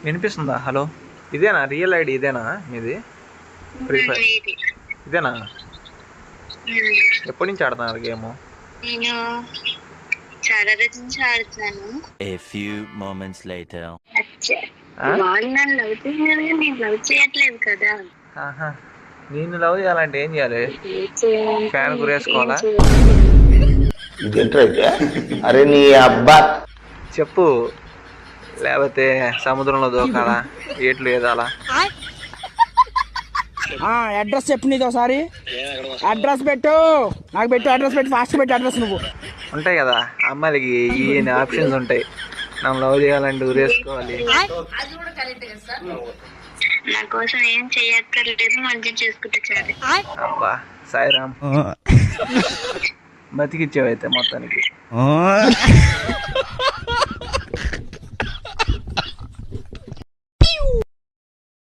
వినిపిస్తుందా? హలో, ఇదేనా real ID? ఇదేనా మీది? ఫ్రీ ఫైర్ ఇదేనా? ఎప్పటి నుంచి ఆడుతున్నారు గేమ్? నేను చాలా రోజుల నుంచి ఆడుతున్నాను. A few moments later. వాళ్ళు నన్ను లవ్ చేసినారు, నేను లవ్ చేయట్లేదు కదా. ఆహా, నేను లవ్ చేయాలంటే ఏం చేయాలి? ఫ్యాన్ గురేసుకోవాలా? అరే నీ అబ్బా చెప్పు. లేకపోతే సముద్రంలో దూకాలా? ఏట్లు ఏదాలా? అడ్రస్ చెప్పు, నీది ఒకసారి అడ్రస్ పెట్టు, నాకు పెట్టు అడ్రస్ పెట్టు, ఫాస్ట్ పెట్టు అడ్రస్. నువ్వు ఉంటాయి కదా అమ్మాయిలకి, ఈ ఆప్షన్స్ ఉంటాయి. నన్ను లవ్ చేయాలంటే ఊరేసుకోవాలి. నా కోసం ఏం చెయ్యక్కర్లేదు, మంచిగా చేసుకుంటే చాలు. అబ్బా సాయిరామ్, బతికిచ్చావైతే మొత్తానికి.